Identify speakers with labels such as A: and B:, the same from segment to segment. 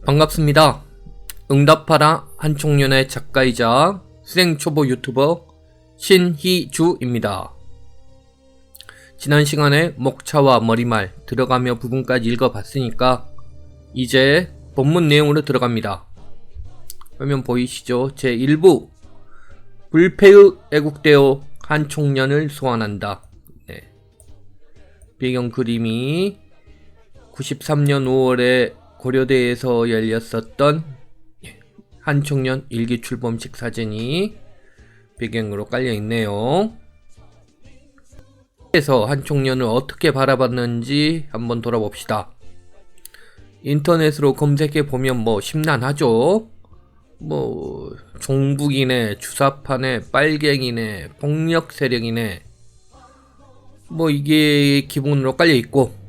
A: 반갑습니다. 응답하라 한총련의 작가이자 수생초보 유튜버 신희주입니다. 지난 시간에 목차와 머리말 들어가며 부분까지 읽어봤으니까 이제 본문 내용으로 들어갑니다. 화면 보이시죠? 제1부 불패의 애국대오 한총련을 소환한다. 배경 그림이 93년 5월에 고려대에서 열렸었던 한총련 일기 출범식 사진이 배경으로 깔려있네요. 그래서 한총련을 어떻게 바라봤는지 한번 돌아봅시다. 인터넷으로 검색해보면 심란하죠. 종북이네, 주사파네, 빨갱이네, 폭력 세력이네, 이게 기본으로 깔려있고,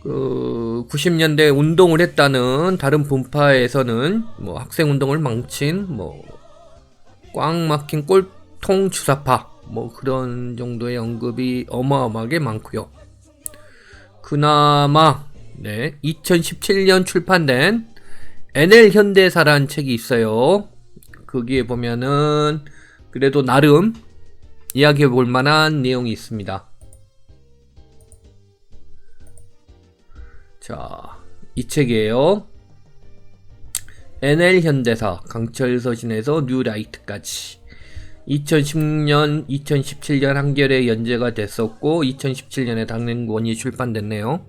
A: 90년대 운동을 했다는 다른 분파에서는 학생운동을 망친 꽉 막힌 꼴통 주사파 그런 정도의 언급이 어마어마하게 많고요. 그나마 2017년 출판된 NL 현대사라는 책이 있어요. 거기에 보면은 그래도 나름 이야기해 볼 만한 내용이 있습니다. 자, 이 책이에요. NL 현대사, 강철 서신에서 뉴라이트까지 2010년, 2017년 한겨레에 연재가 됐었고 2017년에 단행본이 출판됐네요.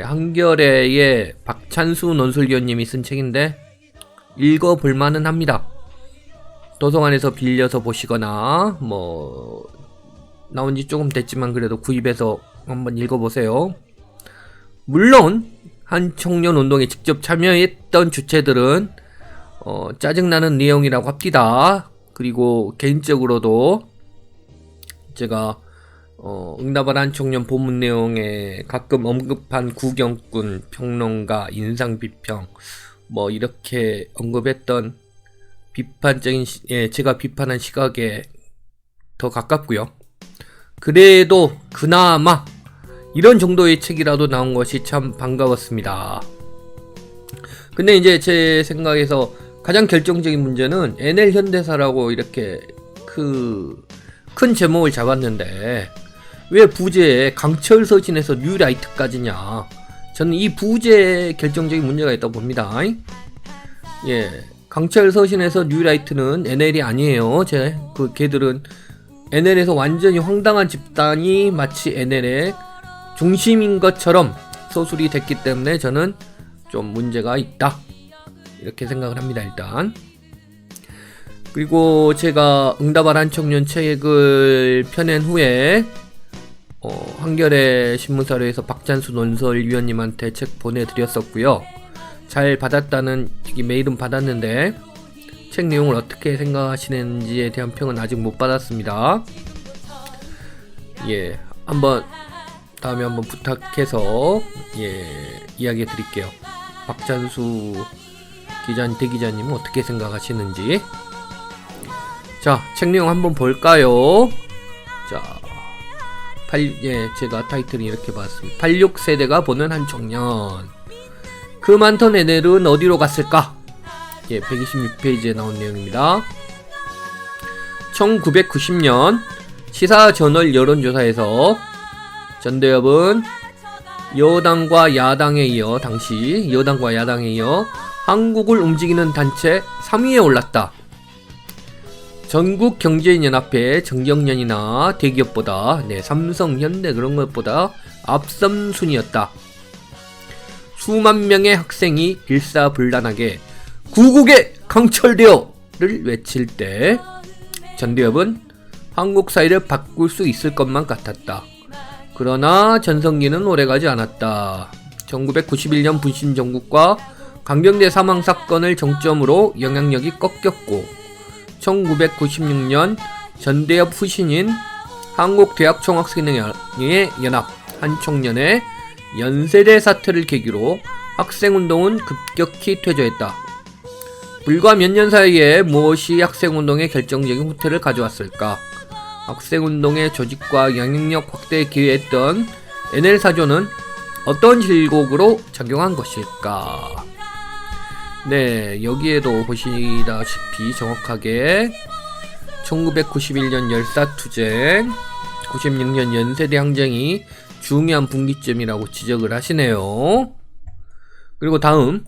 A: 한겨레의 박찬수 논술위원님이 쓴 책인데 읽어볼만은 합니다. 도서관에서 빌려서 보시거나 나온지 조금 됐지만 그래도 구입해서 한번 읽어보세요. 물론 한총련 운동에 직접 참여했던 주체들은 짜증나는 내용이라고 합니다. 그리고 개인적으로도 제가 응답하라 한총련 본문 내용에 가끔 언급한 구경꾼, 평론가, 인상비평 이렇게 언급했던 비판적인 제가 비판한 시각에 더 가깝고요. 그래도 그나마 이런 정도의 책이라도 나온 것이 참 반가웠습니다. 근데 이제 제 생각에서 가장 결정적인 문제는 NL 현대사라고 이렇게 큰 제목을 잡았는데 왜 부제에 강철 서신에서 뉴라이트까지냐. 저는 이 부제에 결정적인 문제가 있다고 봅니다. 강철 서신에서 뉴라이트는 NL이 아니에요. 걔들은 NL에서 완전히 황당한 집단이 마치 NL의 중심인 것처럼 서술이 됐기 때문에 저는 좀 문제가 있다 이렇게 생각을 합니다. 일단 그리고 제가 응답하라 한총련 책을 펴낸 후에 한겨레 신문사료에서 박찬수 논설위원님한테 책 보내드렸었고요. 잘 받았다는 메일은 받았는데 책 내용을 어떻게 생각하시는지에 대한 평은 아직 못 받았습니다. 다음에 한번 부탁해서 이야기해 드릴게요. 박찬수 대기자님은 어떻게 생각하시는지. 자, 책 내용 한번 볼까요? 자, 제가 타이틀을 이렇게 봤습니다. 86세대가 보는 한총련. 그 많던 NL은 어디로 갔을까? 126페이지에 나온 내용입니다. 1990년 시사저널 여론조사에서 전대협은 여당과 야당에 이어 한국을 움직이는 단체 3위에 올랐다. 전국경제인연합회 정경련이나 대기업보다 삼성, 현대 그런 것보다 앞선 순위였다. 수만 명의 학생이 일사불란하게 구국의 강철대오를 외칠 때 전대협은 한국 사회를 바꿀 수 있을 것만 같았다. 그러나 전성기는 오래가지 않았다. 1991년 분신정국과 강경대 사망사건을 정점으로 영향력이 꺾였고 1996년 전대협 후신인 한국대학총학생회 연합 한총련의 연세대 사태를 계기로 학생운동은 급격히 퇴조했다. 불과 몇 년 사이에 무엇이 학생운동의 결정적인 후퇴를 가져왔을까? 학생운동의 조직과 영향력 확대에 기여했던 NL 사조는 어떤 질곡으로 작용한 것일까? 네, 여기에도 보시다시피 정확하게 1991년 열사투쟁, 96년 연세대 항쟁이 중요한 분기점이라고 지적을 하시네요. 그리고 다음,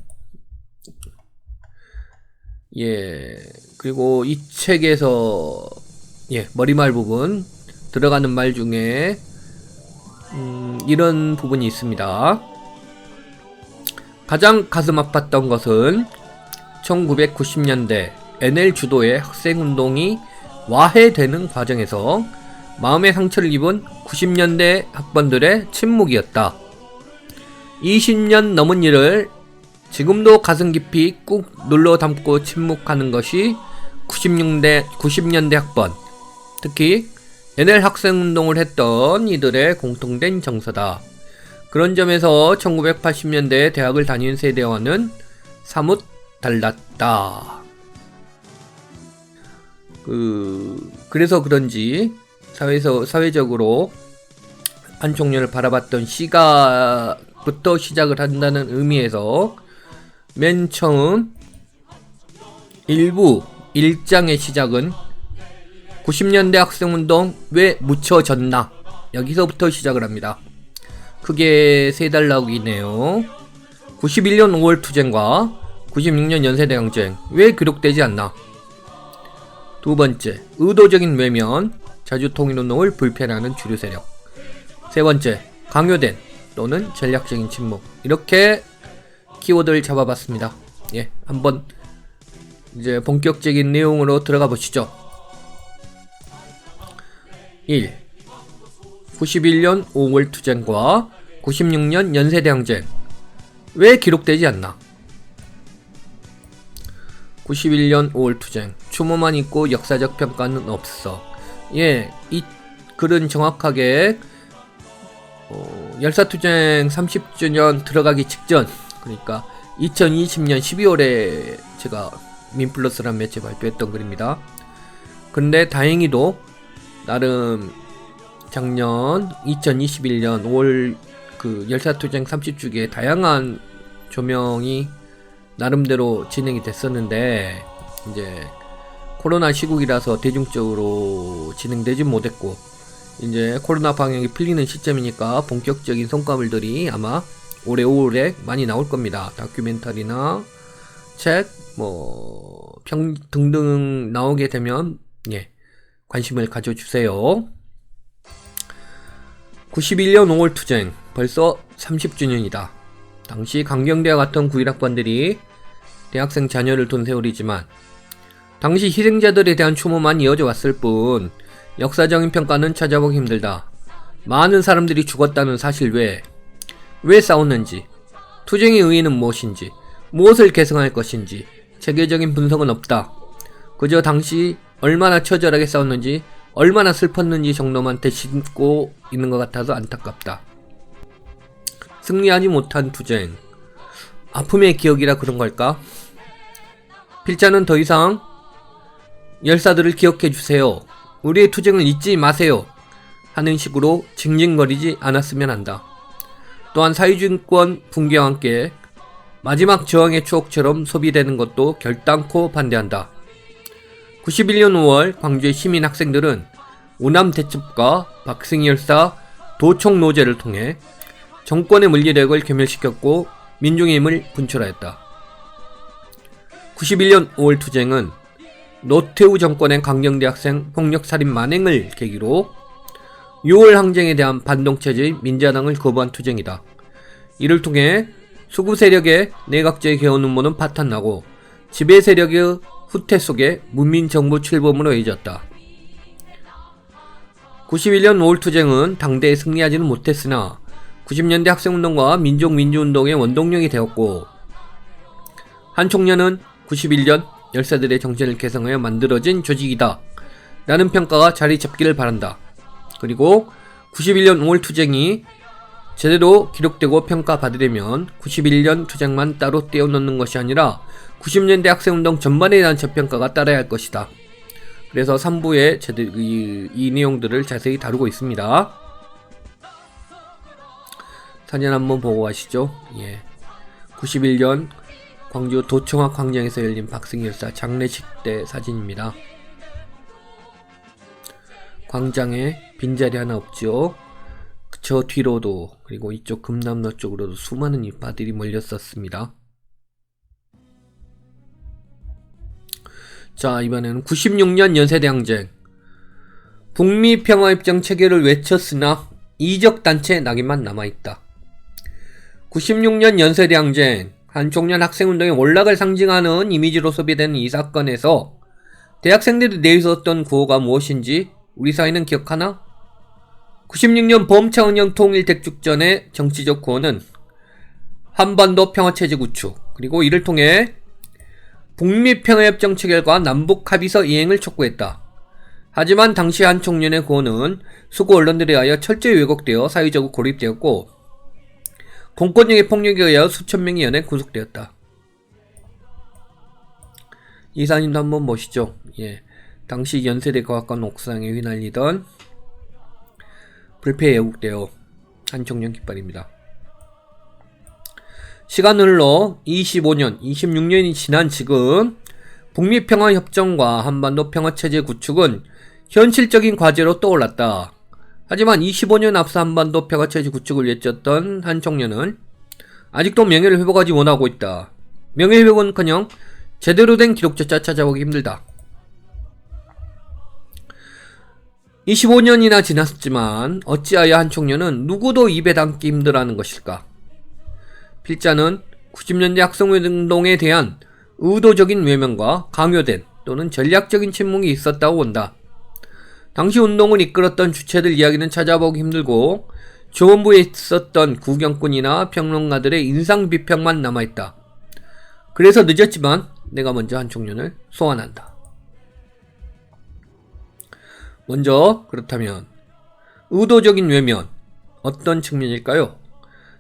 A: 그리고 이 책에서 머리말 부분 들어가는 말 중에 이런 부분이 있습니다. 가장 가슴 아팠던 것은 1990년대 NL 주도의 학생운동이 와해되는 과정에서 마음의 상처를 입은 90년대 학번들의 침묵이었다. 20년 넘은 일을 지금도 가슴 깊이 꾹 눌러 담고 침묵하는 것이 90년대 학번, 특히 NL 학생운동을 했던 이들의 공통된 정서다. 그런 점에서 1980년대에 대학을 다닌 세대와는 사뭇 달랐다. 그래서 그런지 사회적으로 한총련을 바라봤던 시각부터 시작을 한다는 의미에서 맨 처음 일부 1장의 시작은 90년대 학생운동 왜 묻혀졌나? 여기서부터 시작을 합니다. 크게 세 단락이네요. 91년 5월 투쟁과 96년 연세대 항쟁 왜 기록되지 않나? 두 번째, 의도적인 외면, 자주통일운동을 불편해하는 주류 세력. 세 번째, 강요된 또는 전략적인 침묵. 이렇게 키워드를 잡아봤습니다. 한번 이제 본격적인 내용으로 들어가 보시죠. 1. 91년 5월 투쟁과 96년 연세대 항쟁 왜 기록되지 않나? 91년 5월 투쟁 추모만 있고 역사적 평가는 없어. 이 글은 정확하게 열사투쟁 30주년 들어가기 직전, 그러니까 2020년 12월에 제가 민플러스라는 매체 발표했던 글입니다. 근데 다행히도 나름 작년 2021년 5월 그 열사투쟁 30주기에 다양한 조명이 나름대로 진행이 됐었는데 이제 코로나 시국이라서 대중적으로 진행되진 못했고 이제 코로나 방역이 풀리는 시점이니까 본격적인 성과물들이 아마 올해 5월에 많이 나올 겁니다. 다큐멘터리나 책, 평 등등 나오게 되면 관심을 가져주세요. 91년 5월 투쟁 벌써 30주년이다. 당시 강경대와 같은 91학번들이 대학생 자녀를 둔 세월이지만 당시 희생자들에 대한 추모만 이어져 왔을 뿐 역사적인 평가는 찾아보기 힘들다. 많은 사람들이 죽었다는 사실 외에 왜 싸웠는지, 투쟁의 의의는 무엇인지, 무엇을 계승할 것인지 체계적인 분석은 없다. 그저 당시 얼마나 처절하게 싸웠는지, 얼마나 슬펐는지 정도만 되씹고 있는 것 같아서 안타깝다. 승리하지 못한 투쟁, 아픔의 기억이라 그런 걸까? 필자는 더 이상 열사들을 기억해주세요. 우리의 투쟁을 잊지 마세요. 하는 식으로 징징거리지 않았으면 한다. 또한 사회주의권 붕괴와 함께 마지막 저항의 추억처럼 소비되는 것도 결단코 반대한다. 91년 5월 광주의 시민 학생들은 오남 대첩과 박승희 열사 도청 노제를 통해 정권의 물리력을 괴멸시켰고 민중의 힘을 분출하였다. 91년 5월 투쟁은 노태우 정권의 강경대 학생 폭력살인 만행을 계기로 6월 항쟁에 대한 반동체제의 민자당을 거부한 투쟁이다. 이를 통해 수구 세력의 내각제의 개헌 음모는 파탄나고 지배 세력의 후퇴 속에 문민정부 출범으로 이어졌다. 91년 5월 투쟁은 당대에 승리하지는 못했으나 90년대 학생운동과 민족민주운동의 원동력이 되었고 한총련은 91년 열사들의 정신을 개성하여 만들어진 조직이다 라는 평가가 자리 잡기를 바란다. 그리고 91년 5월 투쟁이 제대로 기록되고 평가받으려면 91년 투쟁만 따로 떼어놓는 것이 아니라 90년대 학생운동 전반에 대한 재평가가 따라야 할 것이다. 그래서 3부에 이 내용들을 자세히 다루고 있습니다. 사진 한번 보고 가시죠. 예. 91년 광주 도청학 광장에서 열린 박승희 열사 장례식 때 사진입니다. 광장에 빈자리 하나 없죠. 저 뒤로도 그리고 이쪽 금남로 쪽으로도 수많은 인파들이 몰렸었습니다. 자, 이번에는 96년 연세대항쟁. 북미 평화협정 체결을 외쳤으나 이적단체 낙인만 남아있다. 96년 연세대항쟁, 한총련 학생운동의 원락을 상징하는 이미지로 소비되는 이 사건에서 대학생들이 내세웠던 구호가 무엇인지 우리 사회는 기억하나? 96년 범차은영 통일 대축전의 정치적 구호는 한반도 평화체제 구축, 그리고 이를 통해 북미 평화협정 체결과 남북 합의서 이행을 촉구했다. 하지만 당시 한총련의 구호는 수구 언론들에 의하여 철저히 왜곡되어 사회적으로 고립되었고 공권력의 폭력에 의하여 수천 명이 연에 구속되었다. 이 사진도 한번 보시죠. 예, 당시 연세대 과학관 옥상에 휘날리던 불패에 왜곡되어 한총련 깃발입니다. 시간은 흘러 25년, 26년이 지난 지금 북미 평화협정과 한반도 평화체제 구축은 현실적인 과제로 떠올랐다. 하지만 25년 앞서 한반도 평화체제 구축을 외쳤던 한총련은 아직도 명예를 회복하지 못하고 있다. 명예회복은커녕 제대로 된 기록조차 찾아보기 힘들다. 25년이나 지났지만 어찌하여 한총련은 누구도 입에 담기 힘들어하는 것일까? 필자는 90년대 학생운동에 대한 의도적인 외면과 강요된 또는 전략적인 침묵이 있었다고 본다. 당시 운동을 이끌었던 주체들 이야기는 찾아보기 힘들고 조원부에 있었던 구경꾼이나 평론가들의 인상 비평만 남아있다. 그래서 늦었지만 내가 먼저 한총련을 소환한다. 먼저 그렇다면 의도적인 외면 어떤 측면일까요?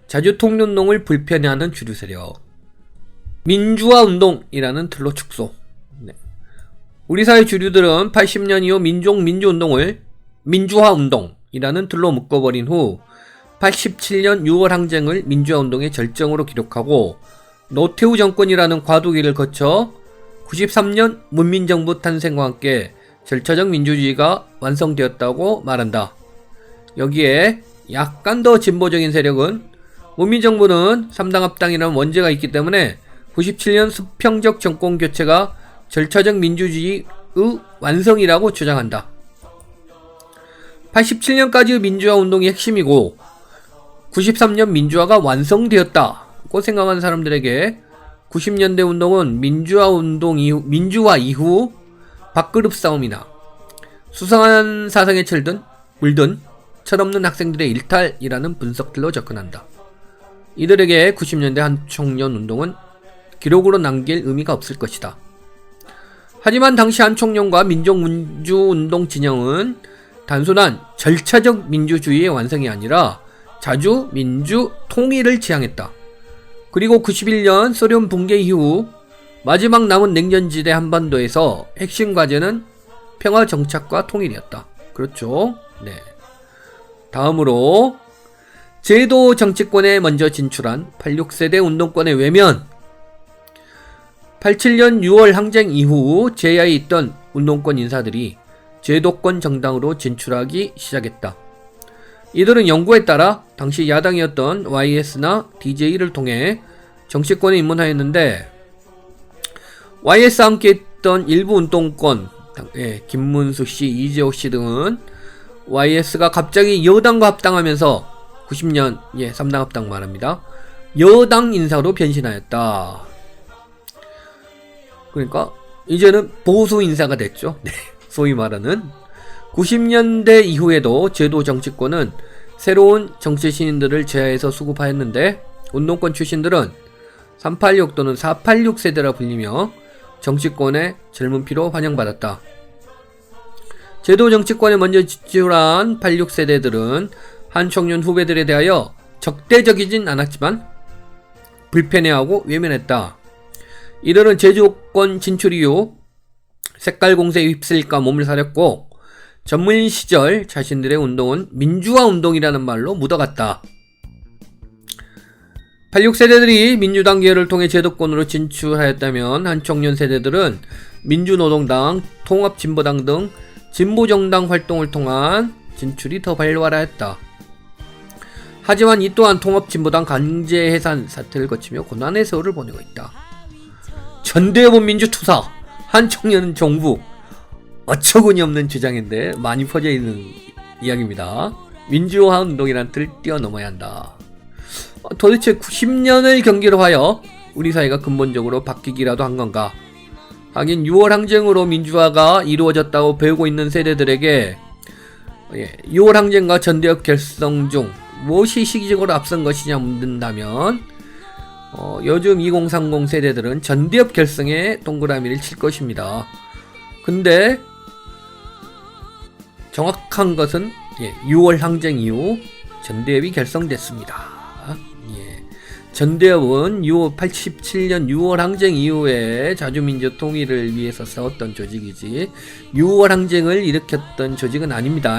A: 자주통일운동을 불편해하는 주류 세력, 민주화운동이라는 틀로 축소. 네. 우리 사회 주류들은 80년 이후 민족민주운동을 민주화운동이라는 틀로 묶어버린 후 87년 6월 항쟁을 민주화운동의 절정으로 기록하고 노태우 정권이라는 과도기를 거쳐 93년 문민정부 탄생과 함께 절차적 민주주의가 완성되었다고 말한다. 여기에 약간 더 진보적인 세력은 문민정부는 3당 합당이라는 원죄가 있기 때문에 97년 수평적 정권 교체가 절차적 민주주의의 완성이라고 주장한다. 87년까지의 민주화 운동이 핵심이고 93년 민주화가 완성되었다고 생각하는 사람들에게 90년대 운동은 민주화 이후 밥그릇 싸움이나 수상한 사상에 물든 철없는 학생들의 일탈이라는 분석들로 접근한다. 이들에게 90년대 한총련 운동은 기록으로 남길 의미가 없을 것이다. 하지만 당시 한총련과 민족민주운동 진영은 단순한 절차적 민주주의의 완성이 아니라 자주 민주 통일을 지향했다. 그리고 91년 소련 붕괴 이후 마지막 남은 냉전지대 한반도에서 핵심 과제는 평화 정착과 통일이었다. 그렇죠? 네. 다음으로 제도 정치권에 먼저 진출한 86세대 운동권의 외면. 87년 6월 항쟁 이후 제야에 있던 운동권 인사들이 제도권 정당으로 진출하기 시작했다. 이들은 연구에 따라 당시 야당이었던 YS나 DJ를 통해 정치권에 입문하였는데 YS와 함께 했던 일부 운동권, 김문수씨, 이재호씨 등은 YS가 갑자기 여당과 합당하면서 90년 3당 합당 말합니다. 여당 인사로 변신하였다. 그러니까 이제는 보수 인사가 됐죠. 네, 소위 말하는 90년대 이후에도 제도 정치권은 새로운 정치 신인들을 제하해서 수급하였는데 운동권 출신들은 386 또는 486 세대라 불리며 정치권의 젊은 피로 환영받았다. 제도 정치권에 먼저 진출한 86세대들은 한총련 후배들에 대하여 적대적이진 않았지만 불편해하고 외면했다. 이들은 제도권 진출 이후 색깔 공세에 휩쓸릴까 몸을 사렸고 전문 시절 자신들의 운동은 민주화 운동이라는 말로 묻어갔다. 86세대들이 민주당 계열을 통해 제도권으로 진출하였다면 한청년 세대들은 민주노동당, 통합진보당 등 진보정당 활동을 통한 진출이 더 활발하였다. 하지만 이 또한 통합진보당 강제해산 사태를 거치며 고난의 세월을 보내고 있다. 전대협은 민주투사, 한청년은 정부. 어처구니 없는 주장인데 많이 퍼져 있는 이야기입니다. 민주화 운동이란 틀을 뛰어넘어야 한다. 도대체 90년을 경계로 하여 우리 사회가 근본적으로 바뀌기라도 한 건가? 하긴 6월 항쟁으로 민주화가 이루어졌다고 배우고 있는 세대들에게 6월 항쟁과 전대협 결성 중 무엇이 시기적으로 앞선 것이냐 묻는다면 요즘 2030 세대들은 전대협 결성에 동그라미를 칠 것입니다. 근데 정확한 것은 6월 항쟁 이후 전대협이 결성됐습니다. 전대협은 87년 6월 항쟁 이후에 자주민주 통일을 위해서 싸웠던 조직이지 6월 항쟁을 일으켰던 조직은 아닙니다.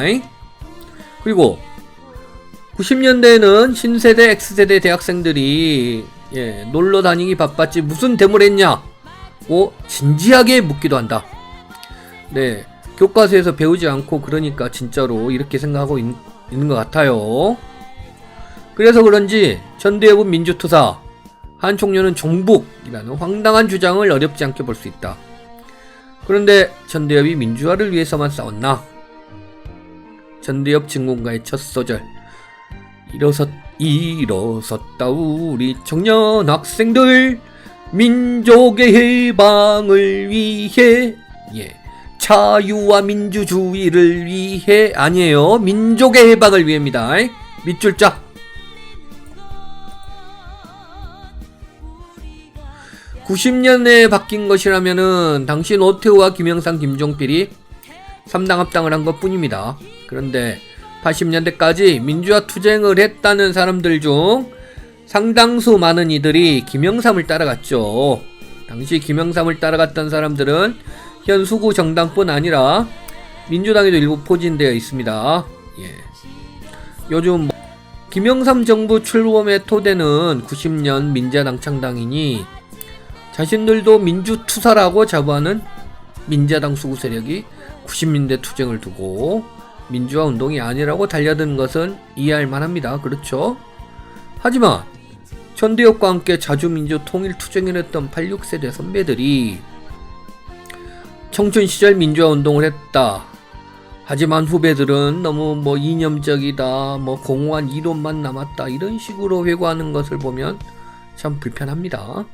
A: 그리고 90년대에는 신세대, X세대 대학생들이 놀러 다니기 바빴지 무슨 데모를 했냐고 진지하게 묻기도 한다. 네, 교과서에서 배우지 않고 그러니까 진짜로 이렇게 생각하고 있는 것 같아요. 그래서 그런지 전대협은 민주투사, 한총련은 종북이라는 황당한 주장을 어렵지 않게 볼 수 있다. 그런데 전대협이 민주화를 위해서만 싸웠나? 전대협 증공가의 첫 소절, 일어섰다 우리 청년 학생들, 민족의 해방을 위해, 자유와 민주주의를 위해 아니에요, 민족의 해방을 위해입니다. 밑줄 짝. 90년에 바뀐 것이라면은 당시 노태우와 김영삼, 김종필이 3당 합당을 한 것 뿐입니다. 그런데 80년대까지 민주화 투쟁을 했다는 사람들 중 상당수 많은 이들이 김영삼을 따라갔죠. 당시 김영삼을 따라갔던 사람들은 현 수구 정당뿐 아니라 민주당에도 일부 포진되어 있습니다. 요즘 김영삼 정부 출범의 토대는 90년 민자당 창당이니 자신들도 민주투사라고 자부하는 민자당 수구 세력이 90년대 투쟁을 두고 민주화 운동이 아니라고 달려든 것은 이해할 만합니다. 그렇죠? 하지만 전대협과 함께 자주민주 통일 투쟁을 했던 86세대 선배들이 청춘 시절 민주화 운동을 했다. 하지만 후배들은 너무 이념적이다, 공허한 이론만 남았다, 이런 식으로 회고하는 것을 보면 참 불편합니다.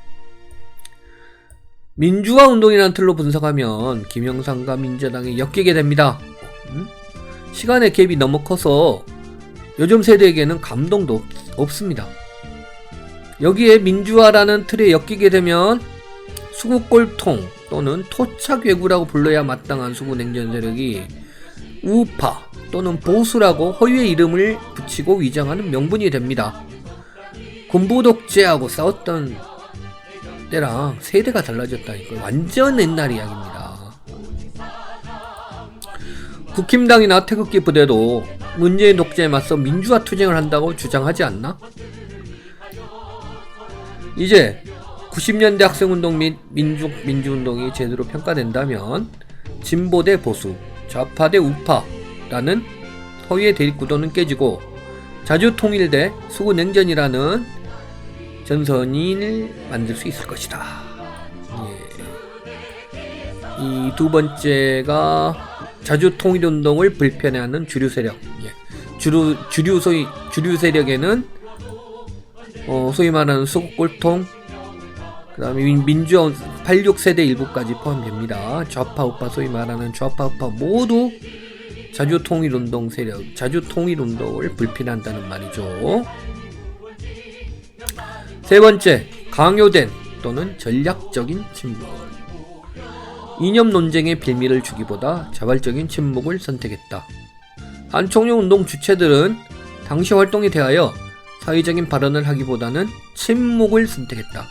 A: 민주화 운동이라는 틀로 분석하면 김영삼과 민자당이 엮이게 됩니다. 시간의 갭이 너무 커서 요즘 세대에게는 감동도 없습니다. 여기에 민주화라는 틀에 엮이게 되면 수구꼴통 또는 토착외구라고 불러야 마땅한 수구 냉전 세력이 우파 또는 보수라고 허위의 이름을 붙이고 위장하는 명분이 됩니다. 군부 독재하고 싸웠던 때랑 세대가 달라졌다니까. 완전 옛날 이야기입니다. 국힘당이나 태극기 부대도 문재인 독재에 맞서 민주화 투쟁을 한다고 주장하지 않나? 이제 90년대 학생운동 및 민주운동이 제대로 평가된다면 진보 대 보수, 좌파 대 우파라는 허위의 대립구도는 깨지고 자주통일 대 수구냉전이라는 전선을 만들 수 있을 것이다. 이 두 번째가 자주통일운동을 불편해하는 주류 세력. 주류 세력에는 소위 말하는 수구꼴통, 그 다음에 민주화 86세대 일부까지 포함됩니다. 좌파 우파, 소위 말하는 좌파 우파 모두 자주통일운동 세력, 자주통일운동을 불편한다는 말이죠. 세 번째, 강요된 또는 전략적인 침묵. 이념 논쟁의 빌미를 주기보다 자발적인 침묵을 선택했다. 한총련 운동 주체들은 당시 활동에 대하여 사회적인 발언을 하기보다는 침묵을 선택했다.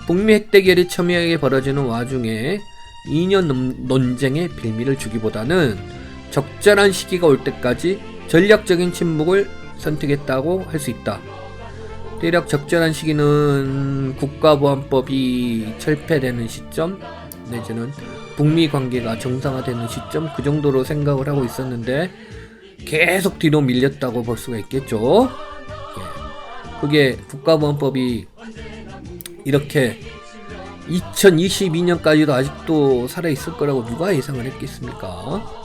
A: 북미 핵 대결이 첨예하게 벌어지는 와중에 이념 논쟁의 빌미를 주기보다는 적절한 시기가 올 때까지 전략적인 침묵을 선택했다고 할 수 있다. 대략 적절한 시기는 국가보안법이 철폐되는 시점 내지는 북미 관계가 정상화되는 시점 그 정도로 생각을 하고 있었는데 계속 뒤로 밀렸다고 볼 수가 있겠죠. 예. 그게 국가보안법이 이렇게 2022년까지도 아직도 살아있을 거라고 누가 예상을 했겠습니까?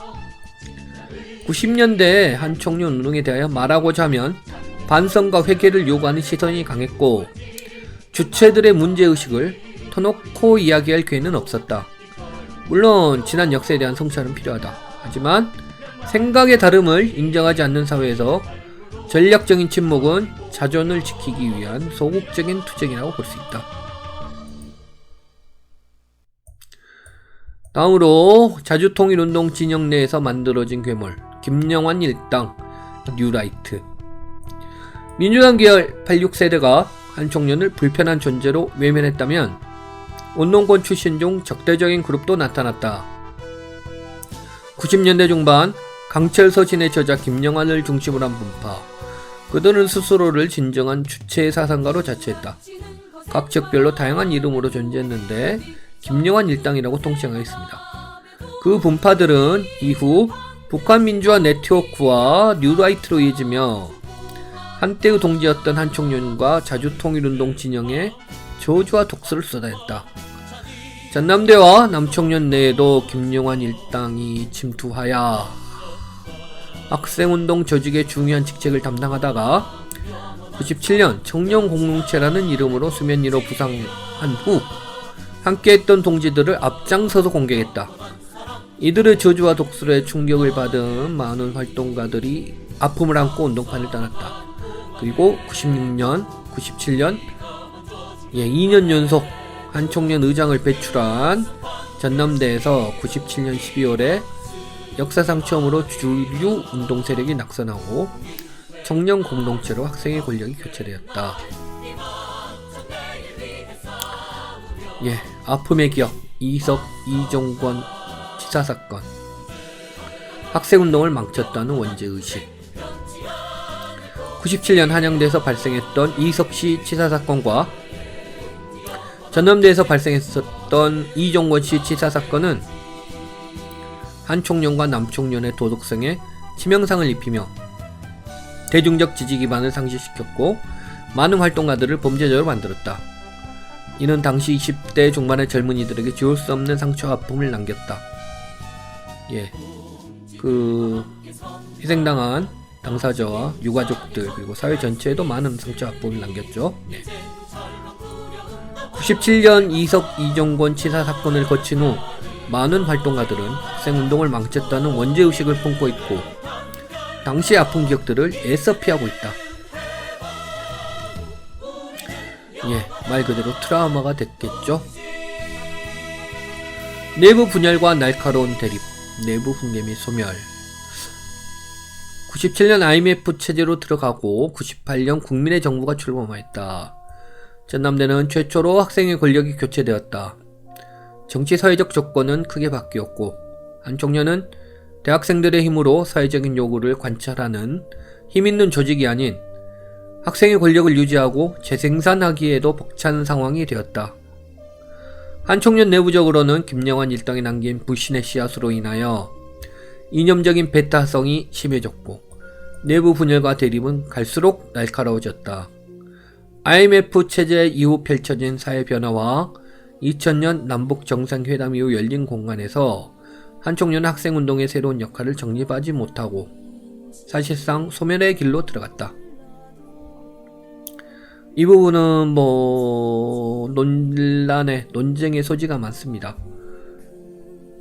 A: 90년대 한 청년 운동에 대하여 말하고자 하면 반성과 회개를 요구하는 시선이 강했고 주체들의 문제의식을 터놓고 이야기할 기회는 없었다. 물론 지난 역사에 대한 성찰은 필요하다. 하지만 생각의 다름을 인정하지 않는 사회에서 전략적인 침묵은 자존을 지키기 위한 소극적인 투쟁이라고 볼 수 있다. 다음으로 자주통일운동 진영 내에서 만들어진 괴물 김영환 일당 뉴라이트. 민주당 계열 86세대가 한 청년을 불편한 존재로 외면했다면 운동권 출신 중 적대적인 그룹도 나타났다. 90년대 중반 강철 서신의 저자 김영환을 중심으로 한 분파. 그들은 스스로를 진정한 주체의 사상가로 자처했다. 각 지역별로 다양한 이름으로 존재했는데 김영환 일당이라고 통칭하였습니다. 그 분파들은 이후 북한민주화 네트워크와 뉴라이트로 이어지며 한때의 동지였던 한 청년과 자주통일운동 진영에 저주와 독서를 쏟아냈다. 전남대와 남청년 내에도 김영환 일당이 침투하여 학생운동 조직의 중요한 직책을 담당하다가 97년 청년공동체라는 이름으로 수면 위로 부상한 후 함께했던 동지들을 앞장서서 공격했다. 이들의 저주와 독설에 충격을 받은 많은 활동가들이 아픔을 안고 운동판을 떠났다. 그리고 96년, 97년 2년 연속 한 청년 의장을 배출한 전남대에서 97년 12월에 역사상 처음으로 주류 운동 세력이 낙선하고 청년 공동체로 학생의 권력이 교체되었다. 아픔의 기억, 이석, 이종권 치사사건, 학생운동을 망쳤다는 원죄의식, 97년 한양대에서 발생했던 이석씨 치사사건과 전남대에서 발생했었던 이종권씨 치사사건은 한 청년과 남청년의 도덕성에 치명상을 입히며 대중적 지지 기반을 상실시켰고 많은 활동가들을 범죄자로 만들었다. 이는 당시 20대 중반의 젊은이들에게 지울 수 없는 상처와 아픔을 남겼다. 희생당한 당사자와 유가족들 그리고 사회 전체에도 많은 상처와 아픔을 남겼죠. 97년 이석 이종권 치사 사건을 거친 후 많은 활동가들은 학생운동을 망쳤다는 원죄의식을 품고 있고 당시의 아픈 기억들을 애써 피하고 있다. 말 그대로 트라우마가 됐겠죠. 내부 분열과 날카로운 대립, 내부 분계 및 소멸. 97년 IMF 체제로 들어가고 98년 국민의 정부가 출범하였다. 전남대는 최초로 학생의 권력이 교체되었다. 정치 사회적 조건은 크게 바뀌었고 한 청년은 대학생들의 힘으로 사회적인 요구를 관철하는 힘있는 조직이 아닌 학생의 권력을 유지하고 재생산하기에도 벅찬 상황이 되었다. 한 청년 내부적으로는 김영환 일당이 남긴 불신의 씨앗으로 인하여 이념적인 배타성이 심해졌고 내부 분열과 대립은 갈수록 날카로워졌다. IMF 체제 이후 펼쳐진 사회 변화와 2000년 남북 정상회담 이후 열린 공간에서 한 청년은 학생운동의 새로운 역할을 정립하지 못하고 사실상 소멸의 길로 들어갔다. 이 부분은 논쟁의 소지가 많습니다.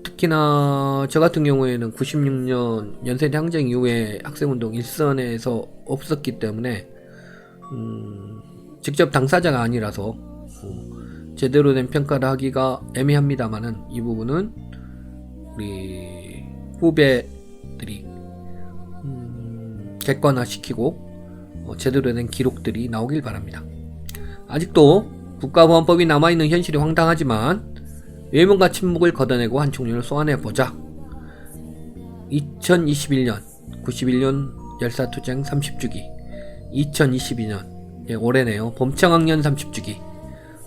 A: 특히나 저 같은 경우에는 96년 연세대 항쟁 이후에 학생운동 일선에서 없었기 때문에 직접 당사자가 아니라서 제대로 된 평가를 하기가 애매합니다만은 이 부분은 우리 후배들이 객관화시키고 제대로 된 기록들이 나오길 바랍니다. 아직도 국가보안법이 남아있는 현실이 황당하지만 외면과 침묵을 걷어내고 한 청년을 쏘아내보자. 2021년 91년 열사투쟁 30주기, 2022년 예, 올해네요. 봄창학년 30주기.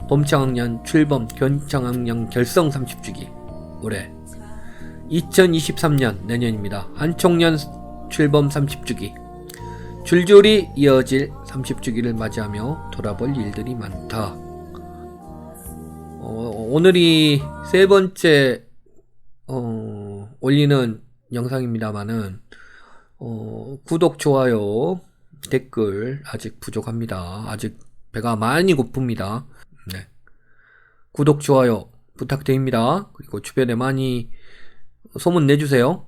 A: 봄창학년 출범 견창학년 결성 30주기. 올해. 2023년 내년입니다. 한총년 출범 30주기. 줄줄이 이어질 30주기를 맞이하며 돌아볼 일들이 많다. 오늘이 세 번째 올리는 영상입니다만은 구독, 좋아요, 댓글 아직 부족합니다. 아직 배가 많이 고픕니다. 네. 구독, 좋아요 부탁드립니다. 그리고 주변에 많이 소문 내주세요.